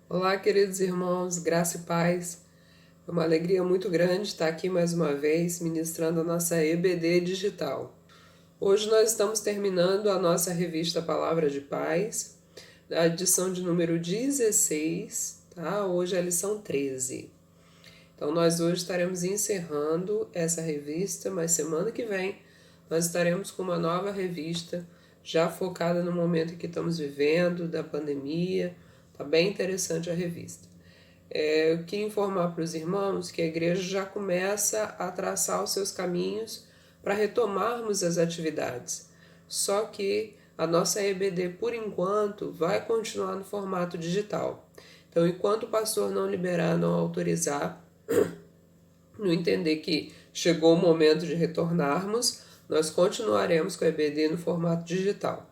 Olá, queridos irmãos, graça e paz. É uma alegria muito grande estar aqui mais uma vez ministrando a nossa EBD digital. Hoje nós estamos terminando a nossa revista Palavra de Paz, a edição de número 16, tá? Hoje é a lição 13. Então nós hoje estaremos encerrando essa revista, mas semana que vem nós estaremos com uma nova revista, já focada no momento em que estamos vivendo, da pandemia. Tá bem interessante a revista. Eu queria informar para os irmãos que a igreja já começa a traçar os seus caminhos para retomarmos as atividades. Só que a nossa EBD, por enquanto, vai continuar no formato digital. Então, enquanto o pastor não liberar, não autorizar, não entender que chegou o momento de retornarmos, nós continuaremos com a EBD no formato digital.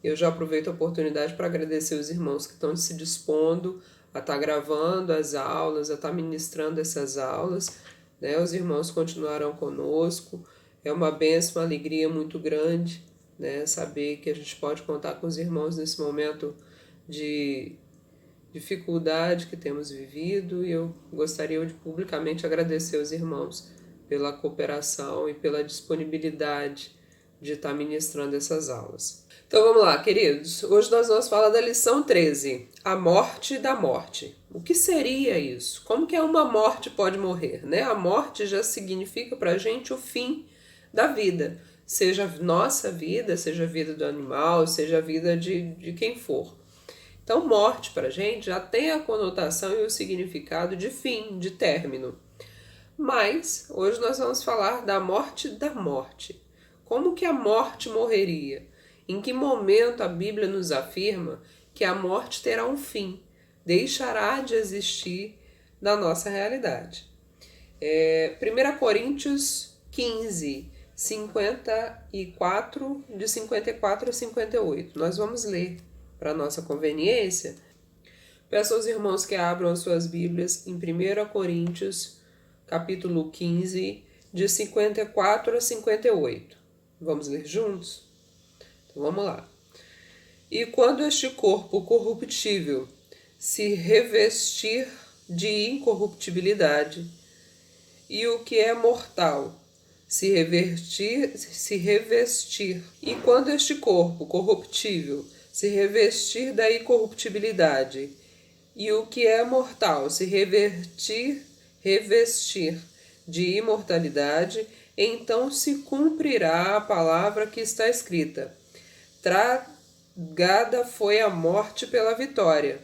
Eu já aproveito a oportunidade para agradecer os irmãos que estão se dispondo a estar gravando as aulas, a estar ministrando essas aulas, né? Os irmãos continuarão conosco. É uma bênção, uma alegria muito grande, né? Saber que a gente pode contar com os irmãos nesse momento de dificuldade que temos vivido, e eu gostaria de publicamente agradecer aos irmãos pela cooperação e pela disponibilidade de estar ministrando essas aulas. Então vamos lá, queridos. Hoje nós vamos falar da lição 13, a morte da morte. O que seria isso? Como que uma morte pode morrer, né? A morte já significa para a gente o fim da vida, seja a nossa vida, seja a vida do animal, seja a vida de quem for. Então, morte para a gente já tem a conotação e o significado de fim, de término. Mas hoje nós vamos falar da morte da morte. Como que a morte morreria? Em que momento a Bíblia nos afirma que a morte terá um fim, deixará de existir na nossa realidade? 1 Coríntios 15, 54, de 54 a 58. Nós vamos ler para nossa conveniência. Peço aos irmãos que abram as suas Bíblias em 1 Coríntios, capítulo 15, de 54 a 58. Vamos ler juntos? Então vamos lá. E quando este corpo corruptível se revestir de incorruptibilidade, e o que é mortal se revestir, e quando este corpo corruptível se revestir da incorruptibilidade, e o que é mortal se revestir de imortalidade, então se cumprirá a palavra que está escrita: tragada foi a morte pela vitória.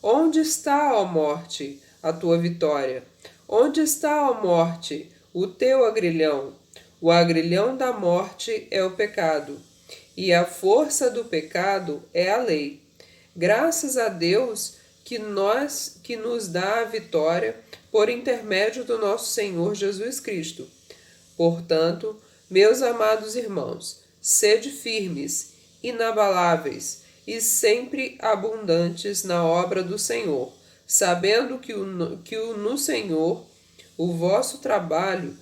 Onde está, ó morte, a tua vitória? Onde está, ó morte, o teu agrilhão? O agrilhão da morte é o pecado, e a força do pecado é a lei. Graças a Deus que nos dá a vitória por intermédio do nosso Senhor Jesus Cristo. Portanto, meus amados irmãos, sede firmes, inabaláveis e sempre abundantes na obra do Senhor, sabendo que no Senhor o vosso trabalho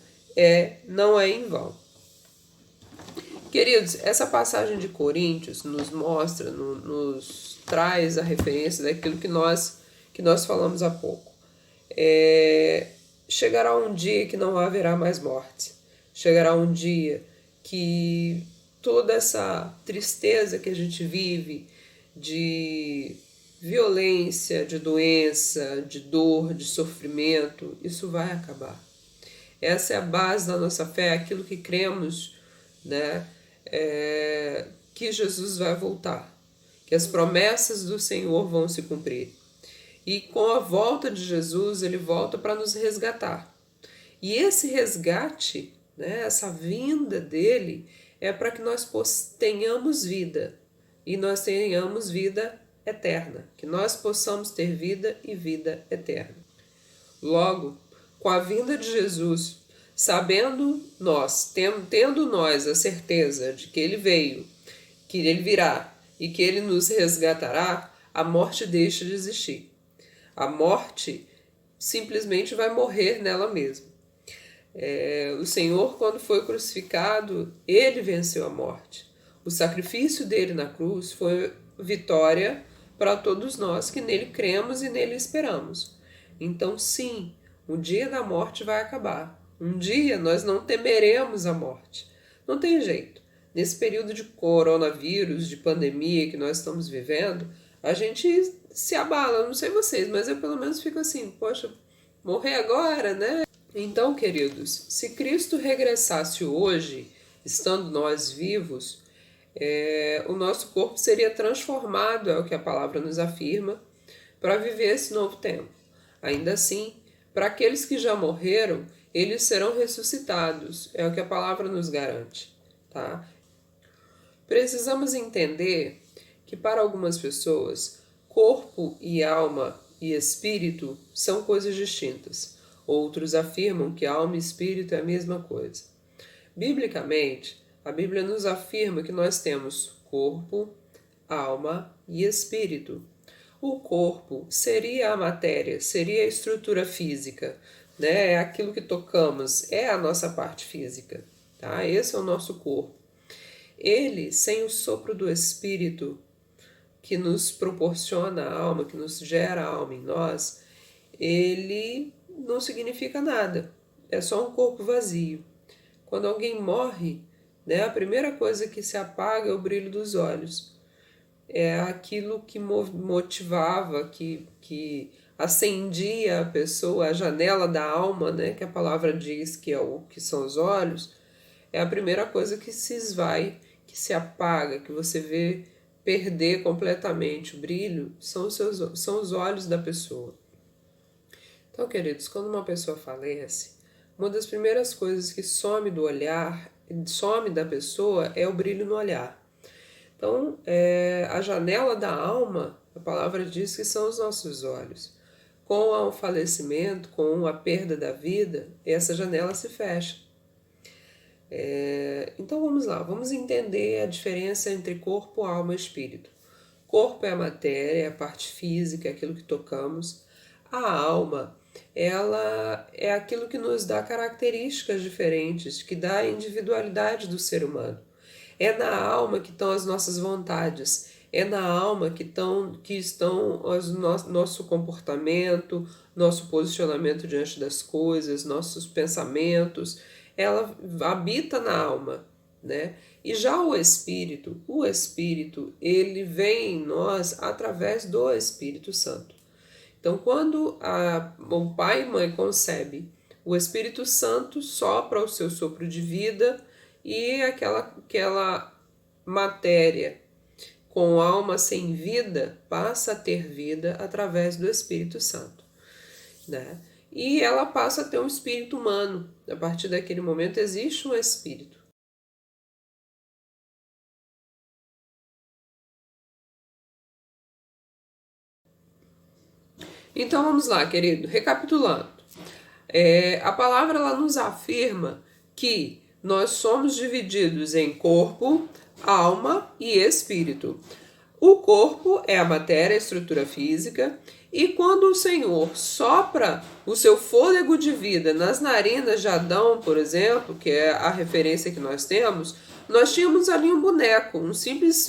não é em vão. Queridos, essa passagem de Coríntios nos mostra, nos traz a referência daquilo que nós falamos há pouco. Chegará um dia que não haverá mais morte. Chegará um dia que toda essa tristeza que a gente vive de violência, de doença, de dor, de sofrimento, isso vai acabar. Essa é a base da nossa fé, aquilo que cremos, né? Que Jesus vai voltar, que as promessas do Senhor vão se cumprir. E com a volta de Jesus, ele volta para nos resgatar. E esse resgate, né, essa vinda dele, é para que nós tenhamos vida. E nós tenhamos vida eterna. Que nós possamos ter vida e vida eterna. Logo, com a vinda de Jesus, sabendo nós, tendo nós a certeza de que ele veio, que ele virá e que ele nos resgatará, a morte deixa de existir. A morte simplesmente vai morrer nela mesma. O Senhor, quando foi crucificado, ele venceu a morte. O sacrifício dele na cruz foi vitória para todos nós que nele cremos e nele esperamos. Então, sim, o dia da morte vai acabar. Um dia nós não temeremos a morte. Não tem jeito. Nesse período de coronavírus, de pandemia que nós estamos vivendo, a gente se abala. Não sei vocês, mas eu pelo menos fico assim, poxa, morrer agora, né? Então, queridos, se Cristo regressasse hoje, estando nós vivos, o nosso corpo seria transformado, é o que a palavra nos afirma, para viver esse novo tempo. Ainda assim, para aqueles que já morreram, eles serão ressuscitados, é o que a palavra nos garante, tá? Precisamos entender que para algumas pessoas, corpo e alma e espírito são coisas distintas. Outros afirmam que alma e espírito é a mesma coisa. Biblicamente, a Bíblia nos afirma que nós temos corpo, alma e espírito. O corpo seria a matéria, seria a estrutura física, né? É aquilo que tocamos, é a nossa parte física, tá? Esse é o nosso corpo. Ele, sem o sopro do Espírito, que nos proporciona a alma, que nos gera a alma em nós, ele não significa nada. É só um corpo vazio. Quando alguém morre, né, a primeira coisa que se apaga é o brilho dos olhos. É aquilo que motivava, que acendia a pessoa, a janela da alma, né, que a palavra diz que é o que são os olhos, é a primeira coisa que se esvai, que se apaga, que você vê perder completamente o brilho, são os olhos da pessoa. Então, queridos, quando uma pessoa falece, uma das primeiras coisas que some do olhar, some da pessoa, é o brilho no olhar. Então, a janela da alma, a palavra diz que são os nossos olhos. Com o falecimento, com a perda da vida, essa janela se fecha. Então vamos lá, vamos entender a diferença entre corpo, alma e espírito. Corpo é a matéria, é a parte física, é aquilo que tocamos. A alma, ela é aquilo que nos dá características diferentes, que dá a individualidade do ser humano. É na alma que estão as nossas vontades, é na alma que estão nosso comportamento, nosso posicionamento diante das coisas, nossos pensamentos. Ela habita na alma, né? E já o espírito, ele vem em nós através do Espírito Santo. Então, quando o pai e mãe concebem, o Espírito Santo sopra o seu sopro de vida e aquela matéria com alma sem vida passa a ter vida através do Espírito Santo, né? E ela passa a ter um espírito humano. A partir daquele momento existe um espírito. Então vamos lá, querido, recapitulando. A palavra ela nos afirma que nós somos divididos em corpo, alma e espírito. O corpo é a matéria, a estrutura física, e quando o Senhor sopra o seu fôlego de vida nas narinas de Adão, por exemplo, que é a referência que nós tínhamos ali um boneco, um simples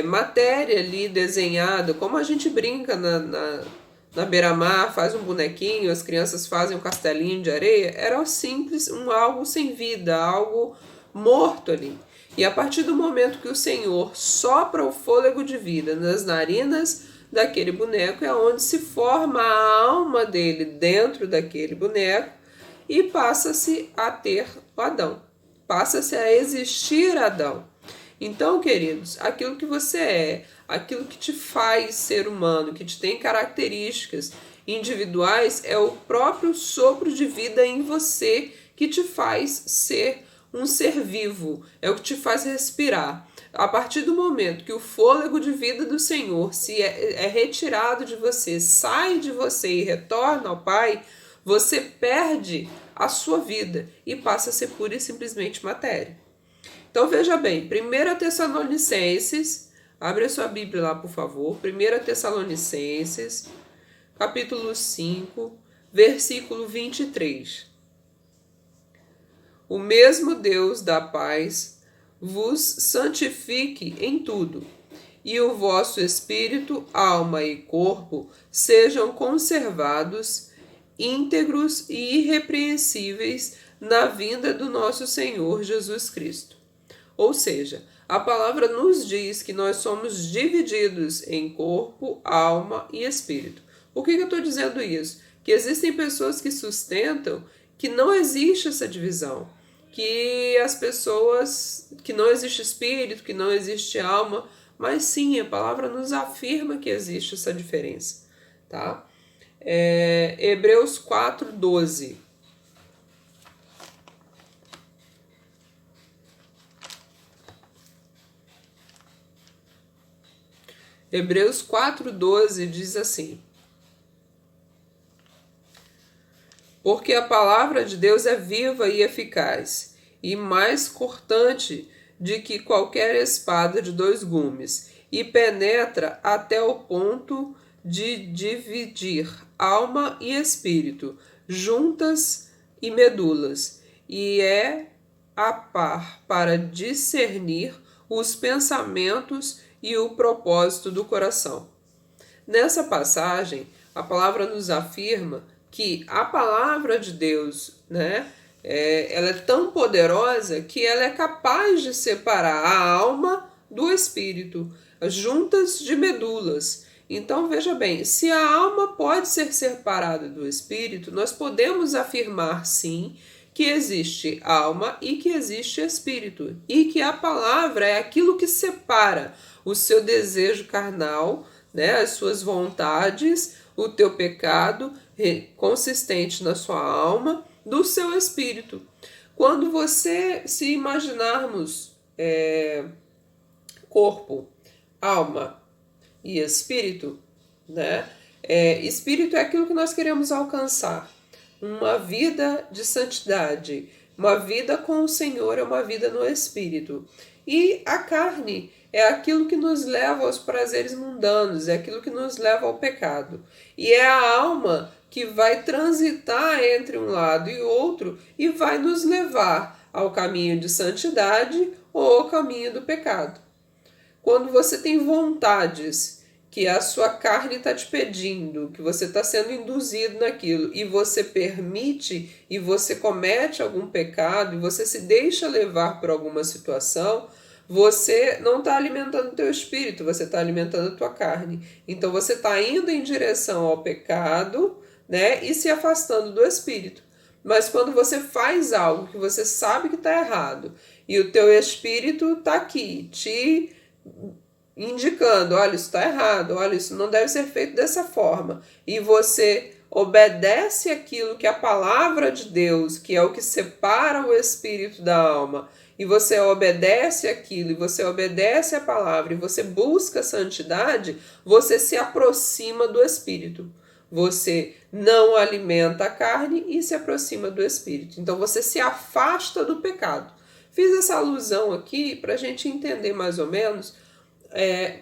matéria ali desenhada, como a gente brinca na beira-mar, faz um bonequinho, as crianças fazem um castelinho de areia, era simples, algo sem vida, algo morto ali. E a partir do momento que o Senhor sopra o fôlego de vida nas narinas daquele boneco, é onde se forma a alma dele dentro daquele boneco e passa-se a ter Adão. Passa-se a existir Adão. Então, queridos, aquilo que você é, aquilo que te faz ser humano, que te tem características individuais, é o próprio sopro de vida em você que te faz ser um ser vivo, é o que te faz respirar. A partir do momento que o fôlego de vida do Senhor é retirado de você, sai de você e retorna ao Pai, você perde a sua vida e passa a ser pura e simplesmente matéria. Então veja bem, 1 Tessalonicenses, abre a sua Bíblia lá por favor, 1 Tessalonicenses, capítulo 5, versículo 23. O mesmo Deus da paz vos santifique em tudo, e o vosso espírito, alma e corpo sejam conservados íntegros e irrepreensíveis na vinda do nosso Senhor Jesus Cristo. Ou seja, a palavra nos diz que nós somos divididos em corpo, alma e espírito. Por que eu estou dizendo isso? Que existem pessoas que sustentam que não existe essa divisão, que as pessoas, que não existe espírito, que não existe alma, mas sim, a palavra nos afirma que existe essa diferença, tá? Hebreus 4:12. Hebreus 4:12 diz assim: porque a palavra de Deus é viva e eficaz, e mais cortante de que qualquer espada de 2 gumes, e penetra até o ponto de dividir alma e espírito, juntas e medulas, e é a par para discernir os pensamentos e o propósito do coração. Nessa passagem, a palavra nos afirma que a palavra de Deus, ela é tão poderosa que ela é capaz de separar a alma do espírito, juntas de medulas. Então, veja bem, se a alma pode ser separada do espírito, nós podemos afirmar, sim, que existe alma e que existe espírito, e que a palavra é aquilo que separa o seu desejo carnal, as suas vontades, o teu pecado consistente na sua alma, do seu espírito. Quando você se imaginarmos corpo, alma e espírito, espírito é aquilo que nós queremos alcançar. Uma vida de santidade, uma vida com o Senhor é uma vida no espírito. E a carne é aquilo que nos leva aos prazeres mundanos, é aquilo que nos leva ao pecado. E é a alma que vai transitar entre um lado e outro e vai nos levar ao caminho de santidade ou ao caminho do pecado. Quando você tem vontades que a sua carne está te pedindo, que você está sendo induzido naquilo, e você permite, e você comete algum pecado, e você se deixa levar por alguma situação, você não está alimentando o teu espírito, você está alimentando a tua carne. Então você está indo em direção ao pecado, e se afastando do espírito. Mas quando você faz algo que você sabe que está errado, e o teu espírito está aqui, te indicando, olha, isso está errado, olha, isso não deve ser feito dessa forma, e você obedece aquilo que a palavra de Deus, que é o que separa o espírito da alma, e você obedece aquilo, e você obedece a palavra, e você busca a santidade, você se aproxima do espírito. Você não alimenta a carne e se aproxima do espírito. Então você se afasta do pecado. Fiz essa alusão aqui para a gente entender mais ou menos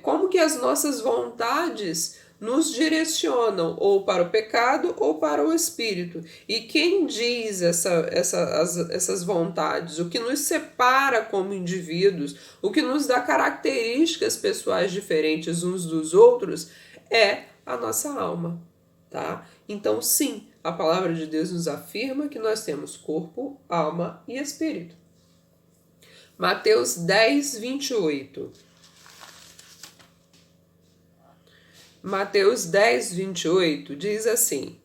como que as nossas vontades nos direcionam ou para o pecado ou para o espírito. E quem diz essas vontades, o que nos separa como indivíduos, o que nos dá características pessoais diferentes uns dos outros, é a nossa alma. Tá? Então, sim, a palavra de Deus nos afirma que nós temos corpo, alma e espírito. Mateus 10:28. Mateus 10:28 diz assim: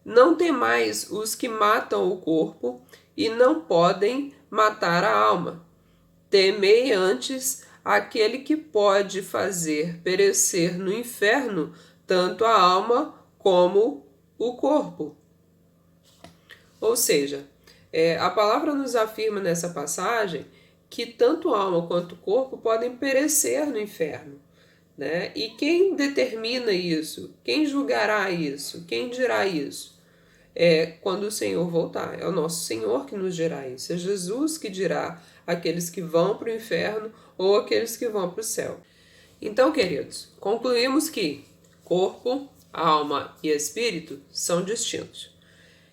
não temais os que matam o corpo e não podem matar a alma. Temei antes aquele que pode fazer perecer no inferno tanto a alma como o corpo. Ou seja, a palavra nos afirma nessa passagem que tanto a alma quanto o corpo podem perecer no inferno. E quem determina isso? Quem julgará isso? Quem dirá isso? Quando o Senhor voltar. É o nosso Senhor que nos dirá isso. É Jesus que dirá aqueles que vão para o inferno ou aqueles que vão para o céu. Então, queridos, concluímos que corpo, alma e espírito são distintos.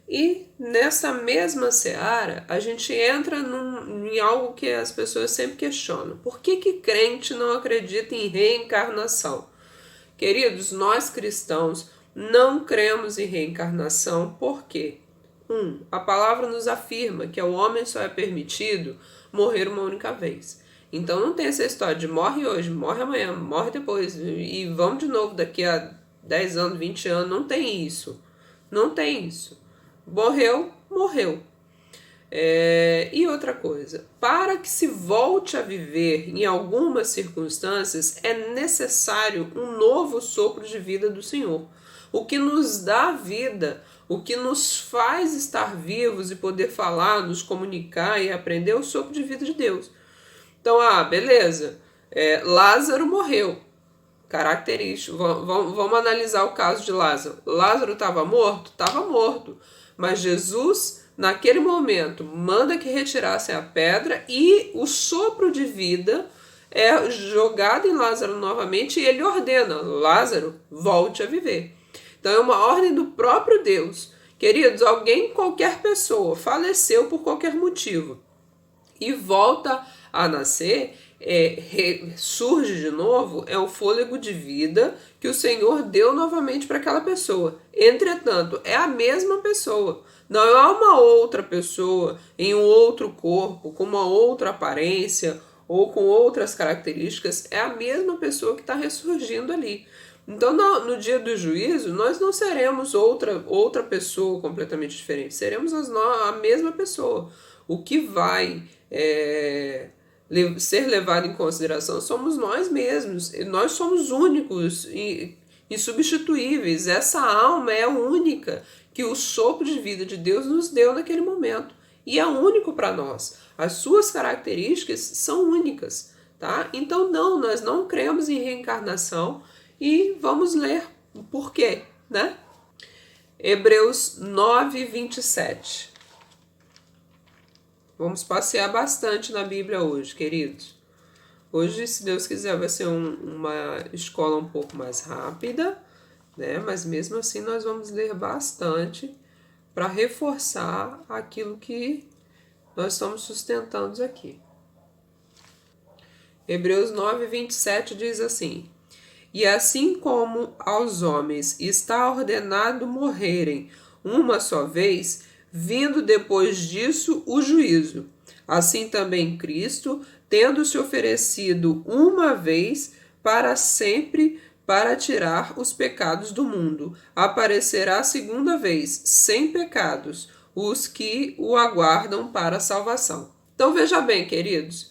E nessa mesma seara, a gente entra em algo que as pessoas sempre questionam. Por que crente não acredita em reencarnação? Queridos, nós cristãos não cremos em reencarnação. Por quê? A palavra nos afirma que ao homem só é permitido morrer uma única vez. Então não tem essa história de morre hoje, morre amanhã, morre depois e vamos de novo daqui a 10 anos, 20 anos. Não tem isso. Não tem isso. Morreu, morreu. E outra coisa, para que se volte a viver em algumas circunstâncias, é necessário um novo sopro de vida do Senhor. O que nos dá vida, o que nos faz estar vivos e poder falar, nos comunicar e aprender é o sopro de vida de Deus. Então, beleza, Lázaro morreu. Característico. Vamos analisar o caso de Lázaro. Lázaro estava morto? Estava morto. Mas Jesus, naquele momento, manda que retirassem a pedra e o sopro de vida é jogado em Lázaro novamente e ele ordena: Lázaro, volte a viver. Então é uma ordem do próprio Deus. Queridos, qualquer pessoa, faleceu por qualquer motivo e volta a nascer, surge de novo, é o fôlego de vida que o Senhor deu novamente para aquela pessoa. Entretanto, é a mesma pessoa. Não é uma outra pessoa em um outro corpo, com uma outra aparência ou com outras características. É a mesma pessoa que está ressurgindo ali. Então, no dia do juízo, nós não seremos outra pessoa completamente diferente. Seremos a mesma pessoa. O que vai ser levado em consideração somos nós mesmos. Nós somos únicos e insubstituíveis. Essa alma é única que o sopro de vida de Deus nos deu naquele momento. E é único para nós. As suas características são únicas. Tá? Então, nós não cremos em reencarnação e vamos ler o porquê, né? Hebreus 9, 27. Vamos passear bastante na Bíblia hoje, queridos. Hoje, se Deus quiser, vai ser uma escola um pouco mais rápida, né? Mas mesmo assim nós vamos ler bastante para reforçar aquilo que nós estamos sustentando aqui. Hebreus 9, 27 diz assim: E assim como aos homens está ordenado morrerem uma só vez, vindo depois disso o juízo, assim também Cristo, tendo se oferecido uma vez para sempre para tirar os pecados do mundo, aparecerá segunda vez, sem pecados, os que o aguardam para a salvação. Então veja bem, queridos,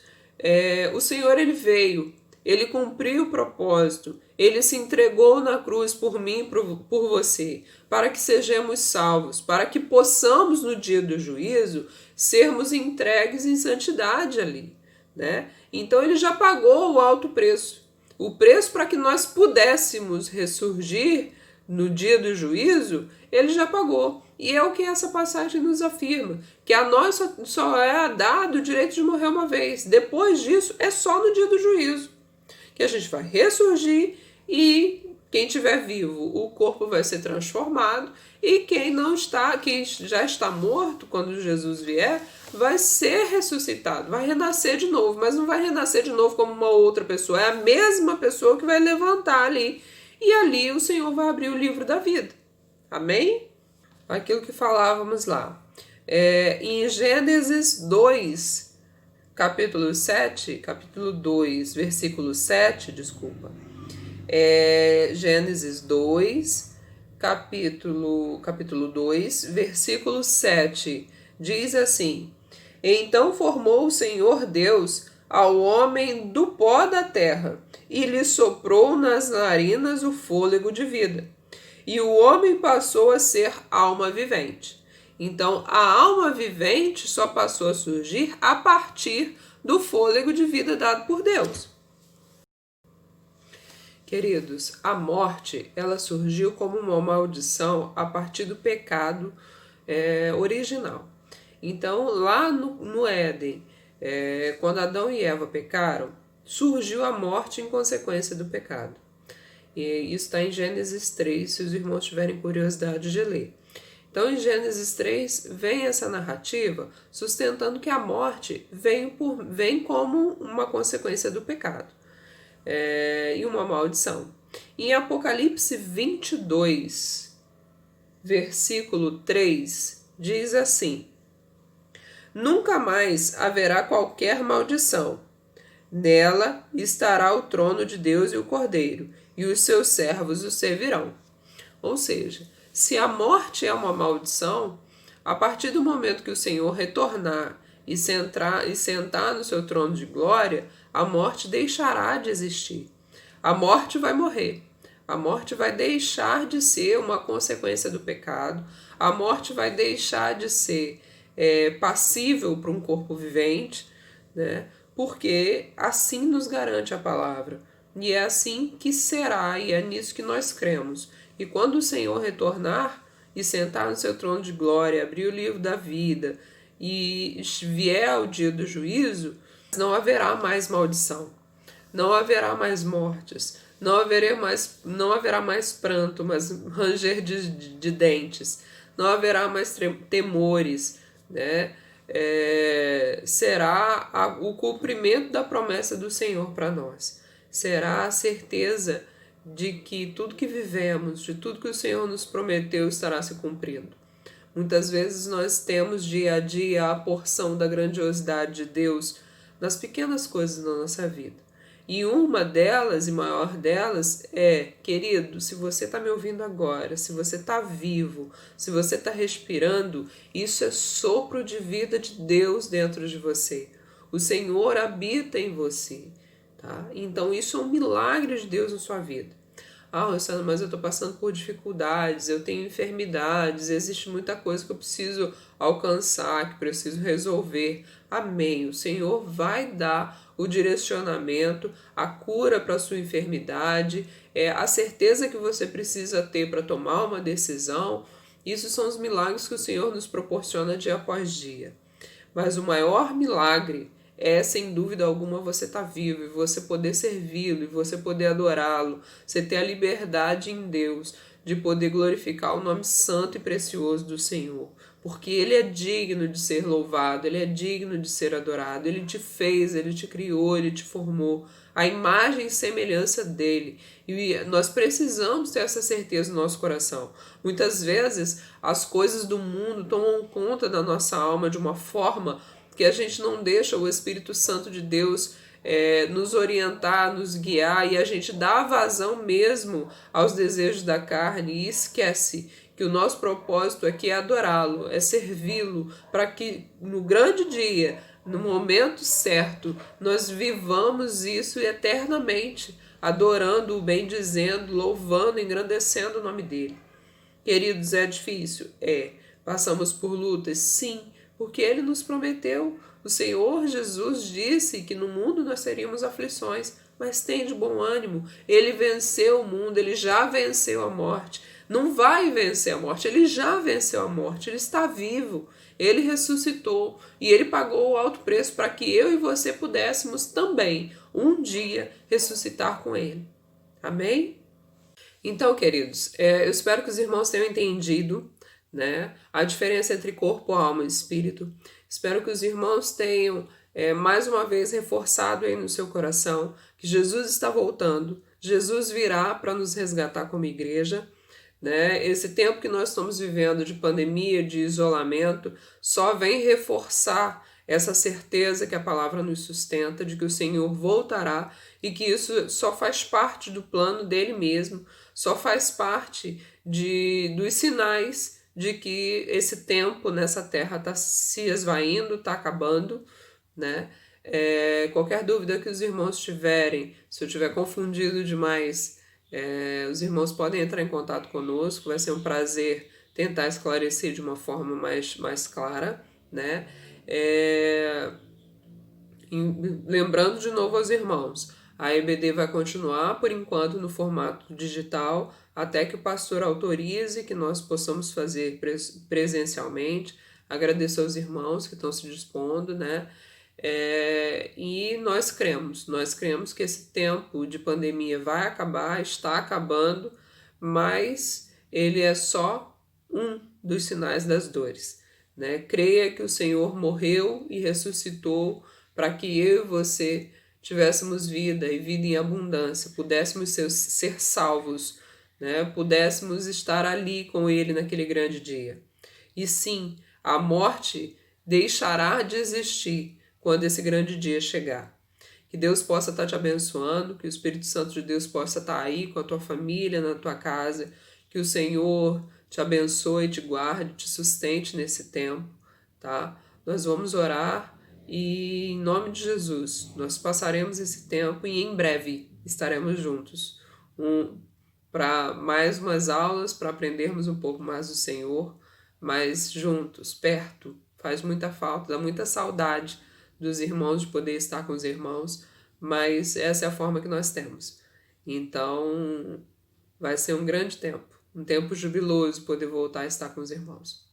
o Senhor ele veio, ele cumpriu o propósito, ele se entregou na cruz por mim e por você, para que sejamos salvos, para que possamos no dia do juízo sermos entregues em santidade ali, né? Então ele já pagou o alto preço. O preço para que nós pudéssemos ressurgir no dia do juízo, ele já pagou. E é o que essa passagem nos afirma, que a nós só é dado o direito de morrer uma vez. Depois disso, é só no dia do juízo que a gente vai ressurgir e quem estiver vivo, o corpo vai ser transformado e quem já está morto quando Jesus vier, vai ser ressuscitado, vai renascer de novo, mas não vai renascer de novo como uma outra pessoa, é a mesma pessoa que vai levantar ali e ali o Senhor vai abrir o livro da vida. Amém? Aquilo que falávamos lá. Em Gênesis 2, capítulo 2, versículo 7, desculpa. Gênesis 2, capítulo 2, versículo 7, diz assim: Então formou o Senhor Deus ao homem do pó da terra, e lhe soprou nas narinas o fôlego de vida. E o homem passou a ser alma vivente. Então, a alma vivente só passou a surgir a partir do fôlego de vida dado por Deus. Queridos, a morte, ela surgiu como uma maldição a partir do pecado original. Então, lá no Éden, quando Adão e Eva pecaram, surgiu a morte em consequência do pecado. E isso está em Gênesis 3, se os irmãos tiverem curiosidade de ler. Então, em Gênesis 3, vem essa narrativa sustentando que a morte vem como uma consequência do pecado e uma maldição. Em Apocalipse 22, versículo 3, diz assim: Nunca mais haverá qualquer maldição. Nela estará o trono de Deus e o Cordeiro, e os seus servos o servirão. Ou seja, se a morte é uma maldição, a partir do momento que o Senhor retornar e sentar no seu trono de glória, a morte deixará de existir. A morte vai morrer. A morte vai deixar de ser uma consequência do pecado. A morte vai deixar de ser passível para um corpo vivente, né? Porque assim nos garante a palavra. E é assim que será, e é nisso que nós cremos. E quando o Senhor retornar e sentar no seu trono de glória, abrir o livro da vida e vier o dia do juízo, não haverá mais maldição, não haverá mais mortes, não haverá mais pranto, mas ranger de dentes, não haverá mais temores, né? Será o cumprimento da promessa do Senhor para nós. Será a certeza de que tudo que vivemos, de tudo que o Senhor nos prometeu estará se cumprindo. Muitas vezes nós temos dia a dia a porção da grandiosidade de Deus nas pequenas coisas da nossa vida. E uma delas, e maior delas, querido, se você está me ouvindo agora, se você está vivo, se você está respirando, isso é sopro de vida de Deus dentro de você. O Senhor habita em você, tá? Então isso é um milagre de Deus na sua vida. Rossana, mas eu estou passando por dificuldades, eu tenho enfermidades, existe muita coisa que eu preciso alcançar, que preciso resolver. Amém. O Senhor vai dar o direcionamento, a cura para a sua enfermidade, a certeza que você precisa ter para tomar uma decisão. Isso são os milagres que o Senhor nos proporciona dia após dia. Mas o maior milagre sem dúvida alguma, você estar vivo e você poder servi-lo e você poder adorá-lo, você ter a liberdade em Deus de poder glorificar o nome santo e precioso do Senhor, porque Ele é digno de ser louvado, Ele é digno de ser adorado, Ele te fez, Ele te criou, Ele te formou, a imagem e semelhança dEle, e nós precisamos ter essa certeza no nosso coração. Muitas vezes as coisas do mundo tomam conta da nossa alma de uma forma que a gente não deixa o Espírito Santo de Deus nos orientar, nos guiar, e a gente dá vazão mesmo aos desejos da carne e esquece que o nosso propósito aqui é adorá-lo, é servi-lo, para que no grande dia, no momento certo, nós vivamos isso eternamente, adorando-o, bendizendo, louvando, engrandecendo o nome dele. Queridos, é difícil? Passamos por lutas? Sim, porque Ele nos prometeu. O Senhor Jesus disse que no mundo nós teríamos aflições, mas tem de bom ânimo. Ele venceu o mundo, Ele já venceu a morte. Não vai vencer a morte, Ele já venceu a morte, Ele está vivo. Ele ressuscitou e Ele pagou o alto preço para que eu e você pudéssemos também, um dia, ressuscitar com Ele. Amém? Então, queridos, eu espero que os irmãos tenham entendido, né, a diferença entre corpo, alma e espírito. Espero que os irmãos tenham mais uma vez reforçado aí no seu coração que Jesus está voltando, Jesus virá para nos resgatar como igreja, né? Esse tempo que nós estamos vivendo de pandemia, de isolamento, só vem reforçar essa certeza que a palavra nos sustenta, de que o Senhor voltará e que isso só faz parte do plano dele mesmo, só faz parte dos sinais de que esse tempo nessa terra está se esvaindo, está acabando, né? Qualquer dúvida que os irmãos tiverem, se eu tiver confundido demais, os irmãos podem entrar em contato conosco, vai ser um prazer tentar esclarecer de uma forma mais clara, né? Lembrando de novo aos irmãos, a EBD vai continuar por enquanto no formato digital, até que o pastor autorize que nós possamos fazer presencialmente. Agradeço aos irmãos que estão se dispondo, né? E nós cremos que esse tempo de pandemia vai acabar, está acabando, mas ele é só um dos sinais das dores, né? Creia que o Senhor morreu e ressuscitou para que eu e você tivéssemos vida e vida em abundância, pudéssemos ser salvos, né? Pudéssemos estar ali com Ele naquele grande dia. E sim, a morte deixará de existir quando esse grande dia chegar. Que Deus possa estar te abençoando, que o Espírito Santo de Deus possa estar aí com a tua família, na tua casa, que o Senhor te abençoe, te guarde, te sustente nesse tempo, tá? Nós vamos orar e, em nome de Jesus, nós passaremos esse tempo e em breve estaremos juntos. Para mais umas aulas, para aprendermos um pouco mais do Senhor, mas juntos, perto, faz muita falta, dá muita saudade dos irmãos, de poder estar com os irmãos, mas essa é a forma que nós temos. Então, vai ser um grande tempo, um tempo jubiloso poder voltar a estar com os irmãos.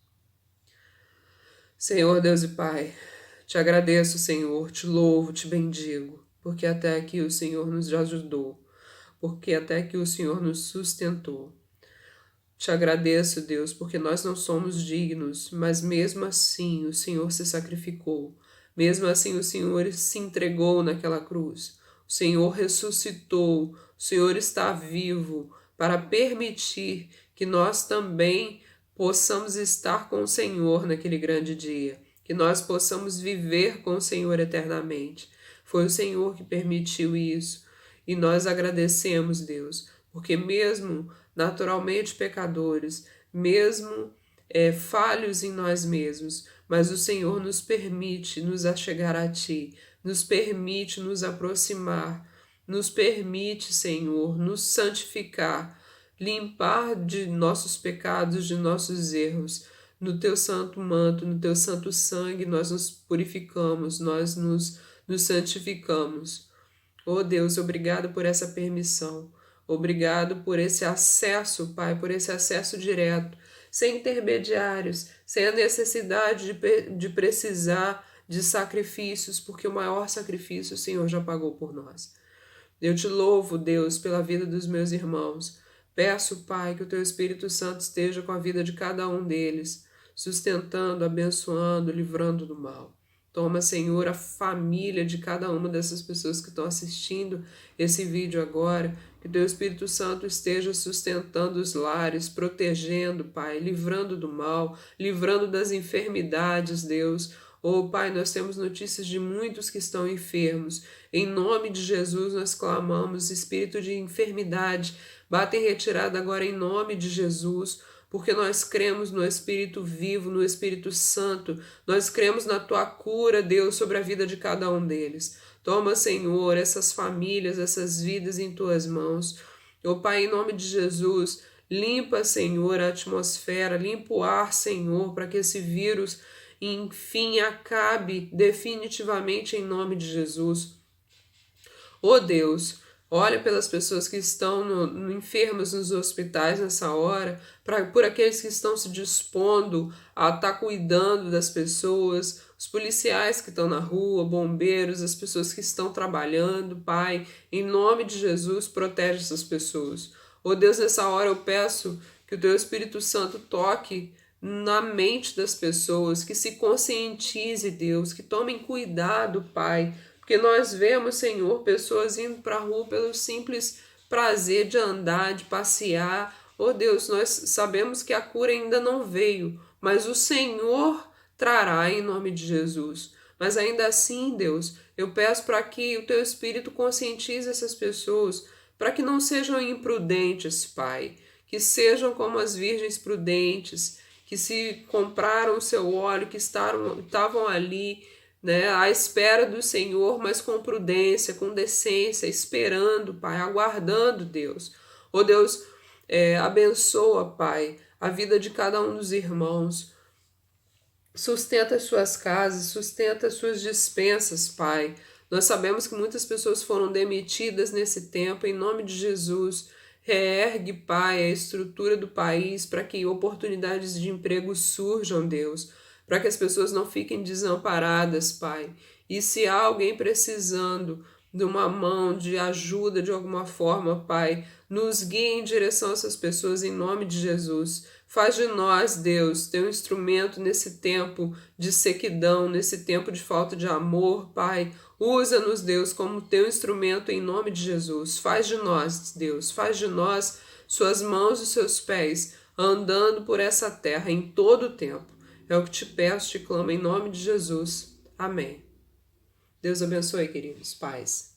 Senhor Deus e Pai, te agradeço, Senhor, te louvo, te bendigo, porque até aqui o Senhor nos ajudou, porque até aqui o Senhor nos sustentou. Te agradeço, Deus, porque nós não somos dignos, mas mesmo assim o Senhor se sacrificou. Mesmo assim o Senhor se entregou naquela cruz. O Senhor ressuscitou. O Senhor está vivo para permitir que nós também possamos estar com o Senhor naquele grande dia. Que nós possamos viver com o Senhor eternamente. Foi o Senhor que permitiu isso. E nós agradecemos, Deus, porque mesmo naturalmente pecadores, mesmo falhos em nós mesmos, mas o Senhor nos permite nos achegar a Ti, nos permite nos aproximar, nos permite, Senhor, nos santificar, limpar de nossos pecados, de nossos erros. No Teu santo manto, no Teu santo sangue, nós nos purificamos, nós nos santificamos. Oh Deus, obrigado por essa permissão. Obrigado por esse acesso, Pai, por esse acesso direto, sem intermediários, sem a necessidade de precisar de sacrifícios, porque o maior sacrifício o Senhor já pagou por nós. Eu te louvo, Deus, pela vida dos meus irmãos. Peço, Pai, que o Teu Espírito Santo esteja com a vida de cada um deles, sustentando, abençoando, livrando do mal. Toma, Senhor, a família de cada uma dessas pessoas que estão assistindo esse vídeo agora. Que Teu Espírito Santo esteja sustentando os lares, protegendo, Pai, livrando do mal, livrando das enfermidades, Deus. Oh, Pai, nós temos notícias de muitos que estão enfermos. Em nome de Jesus nós clamamos, espírito de enfermidade, bata em retirada agora em nome de Jesus, porque nós cremos no Espírito vivo, no Espírito Santo, nós cremos na Tua cura, Deus, sobre a vida de cada um deles. Toma, Senhor, essas famílias, essas vidas em Tuas mãos. Ó Pai, em nome de Jesus, limpa, Senhor, a atmosfera, limpa o ar, Senhor, para que esse vírus, enfim, acabe definitivamente em nome de Jesus. Ó Deus, olha pelas pessoas que estão enfermas nos hospitais nessa hora, por aqueles que estão se dispondo a estar cuidando das pessoas, os policiais que estão na rua, bombeiros, as pessoas que estão trabalhando, Pai, em nome de Jesus, protege essas pessoas. Ó Deus, nessa hora eu peço que o Teu Espírito Santo toque na mente das pessoas, que se conscientize, Deus, que tomem cuidado, Pai, porque nós vemos, Senhor, pessoas indo para a rua pelo simples prazer de andar, de passear. Oh Deus, nós sabemos que a cura ainda não veio, mas o Senhor trará em nome de Jesus. Mas ainda assim, Deus, eu peço para que o Teu Espírito conscientize essas pessoas, para que não sejam imprudentes, Pai, que sejam como as virgens prudentes, que se compraram o seu óleo, que estavam ali, né, à espera do Senhor, mas com prudência, com decência, esperando, Pai, aguardando, Deus. Oh Deus, abençoa, Pai, a vida de cada um dos irmãos. Sustenta as suas casas, sustenta as suas despensas, Pai. Nós sabemos que muitas pessoas foram demitidas nesse tempo, em nome de Jesus. Reergue, Pai, a estrutura do país para que oportunidades de emprego surjam, Deus, para que as pessoas não fiquem desamparadas, Pai. E se há alguém precisando de uma mão, de ajuda de alguma forma, Pai, nos guie em direção a essas pessoas em nome de Jesus. Faz de nós, Deus, teu instrumento nesse tempo de sequidão, nesse tempo de falta de amor, Pai. Usa-nos, Deus, como teu instrumento em nome de Jesus. Faz de nós, Deus, faz de nós suas mãos e seus pés, andando por essa terra em todo o tempo. É o que te peço, te clamo em nome de Jesus. Amém. Deus abençoe, queridos. Paz.